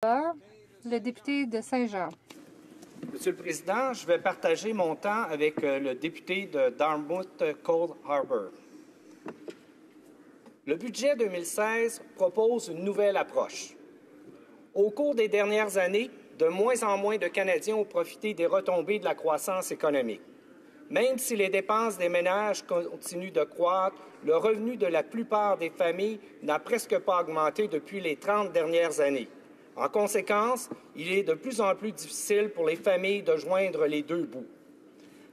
Le député de Saint-Jean. Monsieur le Président, je vais partager mon temps avec le député de Dartmouth-Cold Harbor. Le budget 2016 propose une nouvelle approche. Au cours des dernières années, de moins en moins de Canadiens ont profité des retombées de la croissance économique. Même si les dépenses des ménages continuent de croître, le revenu de la plupart des familles n'a presque pas augmenté depuis les 30 dernières années. En conséquence, il est de plus en plus difficile pour les familles de joindre les deux bouts.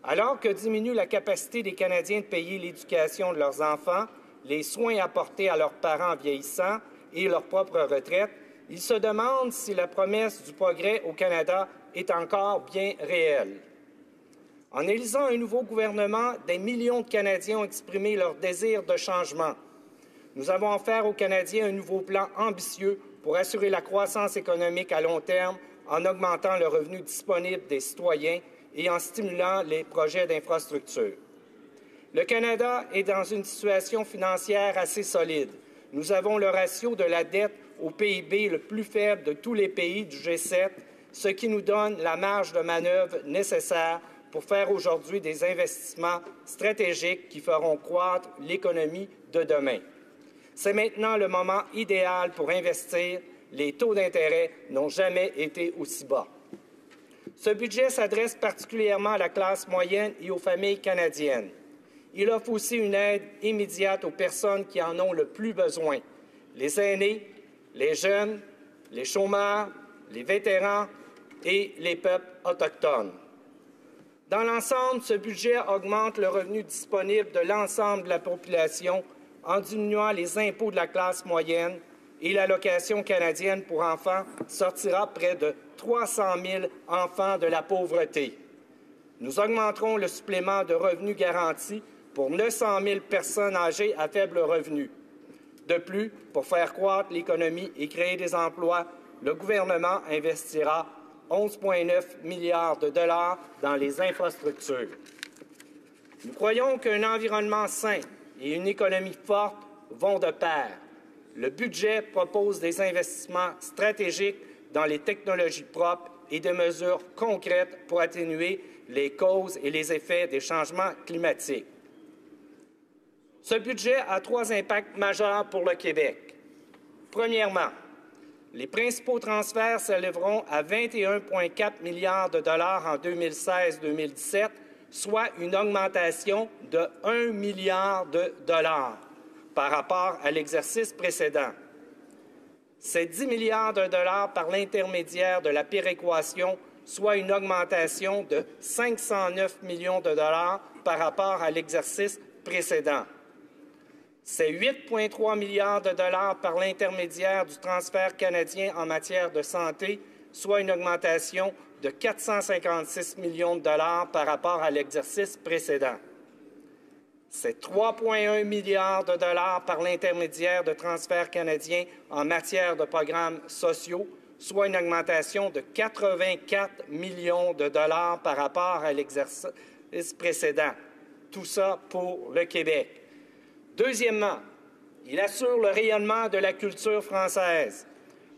Alors que diminue la capacité des Canadiens de payer l'éducation de leurs enfants, les soins apportés à leurs parents vieillissants et leur propre retraite, ils se demandent si la promesse du progrès au Canada est encore bien réelle. En élisant un nouveau gouvernement, des millions de Canadiens ont exprimé leur désir de changement. Nous avons offert aux Canadiens un nouveau plan ambitieux pour assurer la croissance économique à long terme en augmentant le revenu disponible des citoyens et en stimulant les projets d'infrastructure. Le Canada est dans une situation financière assez solide. Nous avons le ratio de la dette au PIB le plus faible de tous les pays du G7, ce qui nous donne la marge de manœuvre nécessaire pour faire aujourd'hui des investissements stratégiques qui feront croître l'économie de demain. C'est maintenant le moment idéal pour investir. Les taux d'intérêt n'ont jamais été aussi bas. Ce budget s'adresse particulièrement à la classe moyenne et aux familles canadiennes. Il offre aussi une aide immédiate aux personnes qui en ont le plus besoin, les aînés, les jeunes, les chômeurs, les vétérans et les peuples autochtones. Dans l'ensemble, ce budget augmente le revenu disponible de l'ensemble de la population en diminuant les impôts de la classe moyenne et l'allocation canadienne pour enfants sortira près de 300 000 enfants de la pauvreté. Nous augmenterons le supplément de revenu garanti pour 900 000 personnes âgées à faible revenu. De plus, pour faire croître l'économie et créer des emplois, le gouvernement investira 11,9 milliards de dollars dans les infrastructures. Nous croyons qu'un environnement sain et une économie forte vont de pair. Le budget propose des investissements stratégiques dans les technologies propres et des mesures concrètes pour atténuer les causes et les effets des changements climatiques. Ce budget a 3 impacts majeurs pour le Québec. Premièrement, les principaux transferts s'élèveront à 21,4 milliards de dollars en 2016-2017, soit une augmentation de 1 milliard de dollars par rapport à l'exercice précédent. C'est 10 milliards de dollars par l'intermédiaire de la péréquation, soit une augmentation de 509 millions de dollars par rapport à l'exercice précédent. C'est 8,3 milliards de dollars par l'intermédiaire du transfert canadien en matière de santé, soit une augmentation de 456 millions de dollars par rapport à l'exercice précédent. C'est 3,1 milliards de dollars par l'intermédiaire de transferts canadiens en matière de programmes sociaux, soit une augmentation de 84 millions de dollars par rapport à l'exercice précédent. Tout ça pour le Québec. Deuxièmement, il assure le rayonnement de la culture française.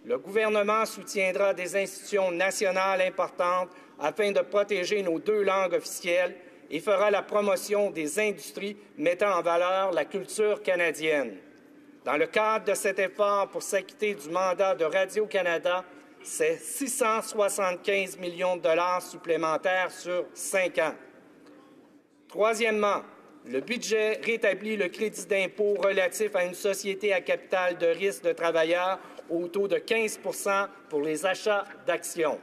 Le gouvernement soutiendra des institutions nationales importantes afin de protéger nos 2 langues officielles et fera la promotion des industries mettant en valeur la culture canadienne. Dans le cadre de cet effort pour s'acquitter du mandat de Radio-Canada, c'est 675 millions de dollars supplémentaires sur 5 ans. Troisièmement, le budget rétablit le crédit d'impôt relatif à une société à capital de risque de travailleurs au taux de 15 % pour les achats d'actions.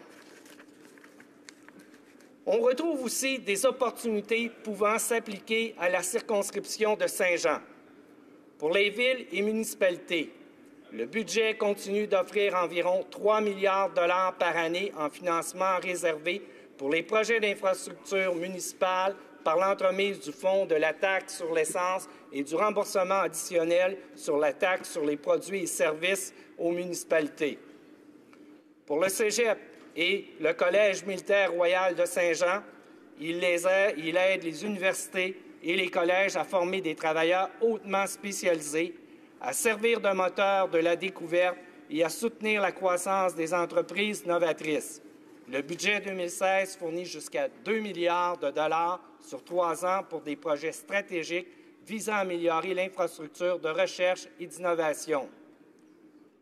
On retrouve aussi des opportunités pouvant s'appliquer à la circonscription de Saint-Jean. Pour les villes et municipalités, le budget continue d'offrir environ 3 milliards de dollars par année en financement réservé pour les projets d'infrastructures municipales par l'entremise du fonds de la taxe sur l'essence et du remboursement additionnel sur la taxe sur les produits et services aux municipalités. Pour le Cégep et le Collège militaire royal de Saint-Jean, il aide les universités et les collèges à former des travailleurs hautement spécialisés, à servir de moteur de la découverte et à soutenir la croissance des entreprises novatrices. Le budget 2016 fournit jusqu'à 2 milliards de dollars sur 3 ans pour des projets stratégiques visant à améliorer l'infrastructure de recherche et d'innovation.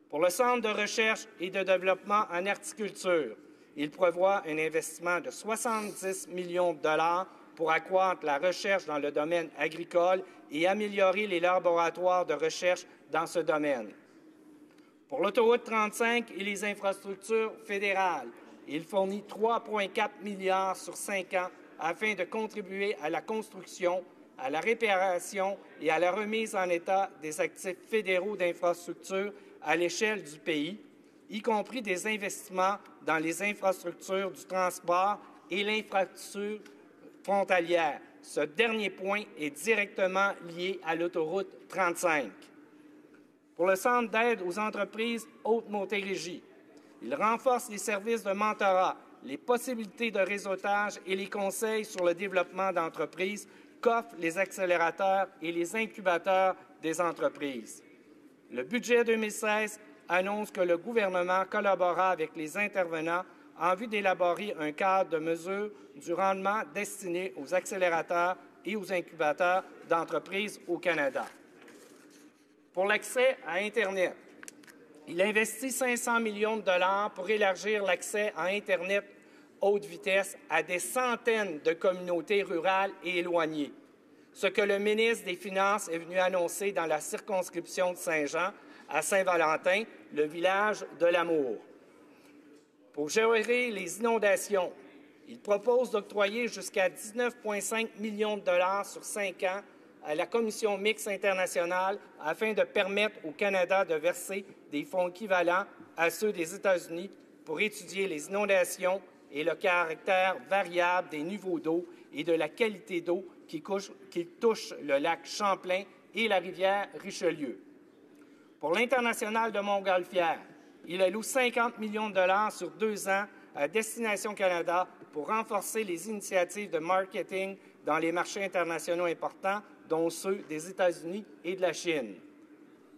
Pour le Centre de recherche et de développement en horticulture, il prévoit un investissement de 70 millions de dollars pour accroître la recherche dans le domaine agricole et améliorer les laboratoires de recherche dans ce domaine. Pour l'autoroute 35 et les infrastructures fédérales, il fournit 3,4 milliards sur 5 ans afin de contribuer à la construction, à la réparation et à la remise en état des actifs fédéraux d'infrastructures à l'échelle du pays, y compris des investissements dans les infrastructures du transport et l'infrastructure frontalière. Ce dernier point est directement lié à l'autoroute 35. Pour le Centre d'aide aux entreprises Haute-Montérégie, il renforce les services de mentorat, les possibilités de réseautage et les conseils sur le développement d'entreprises qu'offrent les accélérateurs et les incubateurs des entreprises. Le budget 2016 annonce que le gouvernement collaborera avec les intervenants en vue d'élaborer un cadre de mesures du rendement destiné aux accélérateurs et aux incubateurs d'entreprises au Canada. Pour l'accès à Internet, il investit 500 millions de dollars pour élargir l'accès à Internet haute vitesse à des centaines de communautés rurales et éloignées, ce que le ministre des Finances est venu annoncer dans la circonscription de Saint-Jean, à Saint-Valentin, le village de l'amour. Pour gérer les inondations, il propose d'octroyer jusqu'à 19,5 millions de dollars sur 5 ans à la Commission mixte internationale afin de permettre au Canada de verser des fonds équivalents à ceux des États-Unis pour étudier les inondations et le caractère variable des niveaux d'eau et de la qualité d'eau qui touche le lac Champlain et la rivière Richelieu. Pour l'International de Montgolfière, il alloue 50 millions de dollars sur 2 ans à Destination Canada pour renforcer les initiatives de marketing dans les marchés internationaux importants, dont ceux des États-Unis et de la Chine.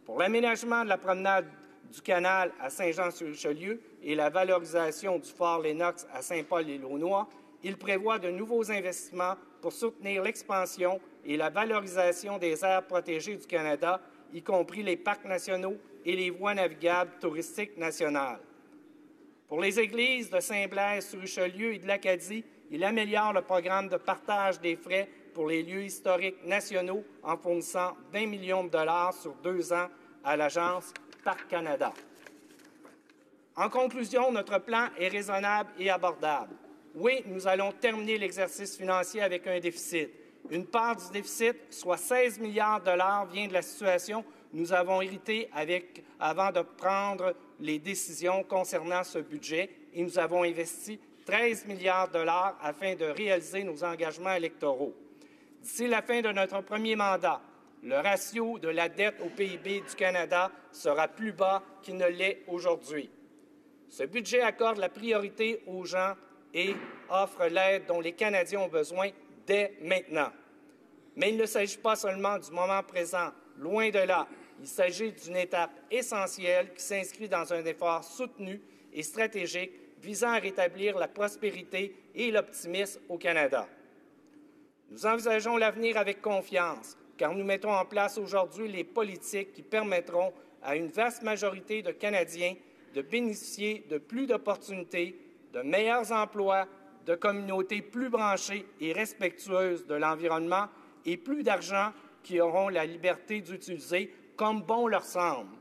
Pour l'aménagement de la promenade du canal à Saint-Jean-sur-Richelieu et la valorisation du fort Lennox à Saint-Paul-les-Launois, il prévoit de nouveaux investissements pour soutenir l'expansion et la valorisation des aires protégées du Canada, y compris les parcs nationaux et les voies navigables touristiques nationales. Pour les églises de Saint-Blaise-sur-Richelieu et de l'Acadie, il améliore le programme de partage des frais pour les lieux historiques nationaux en fournissant 20 millions de dollars sur 2 ans à l'Agence Parc Canada. En conclusion, notre plan est raisonnable et abordable. Oui, nous allons terminer l'exercice financier avec un déficit. Une part du déficit, soit 16 milliards de dollars, vient de la situation que nous avons héritée avant de prendre les décisions concernant ce budget et nous avons investi 13 milliards de dollars afin de réaliser nos engagements électoraux. D'ici la fin de notre premier mandat, le ratio de la dette au PIB du Canada sera plus bas qu'il ne l'est aujourd'hui. Ce budget accorde la priorité aux gens et offre l'aide dont les Canadiens ont besoin dès maintenant. Mais il ne s'agit pas seulement du moment présent, loin de là. Il s'agit d'une étape essentielle qui s'inscrit dans un effort soutenu et stratégique visant à rétablir la prospérité et l'optimisme au Canada. Nous envisageons l'avenir avec confiance, car nous mettons en place aujourd'hui les politiques qui permettront à une vaste majorité de Canadiens de bénéficier de plus d'opportunités, de meilleurs emplois, de communautés plus branchées et respectueuses de l'environnement et plus d'argent qui auront la liberté d'utiliser comme bon leur semble.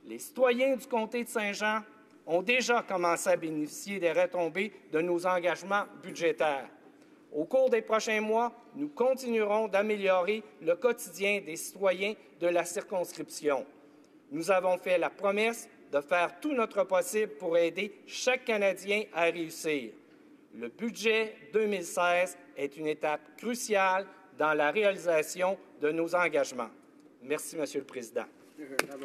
Les citoyens du comté de Saint-Jean ont déjà commencé à bénéficier des retombées de nos engagements budgétaires. Au cours des prochains mois, nous continuerons d'améliorer le quotidien des citoyens de la circonscription. Nous avons fait la promesse de faire tout notre possible pour aider chaque Canadien à réussir. Le budget 2016 est une étape cruciale dans la réalisation de nos engagements. Merci, Monsieur le Président. Bravo.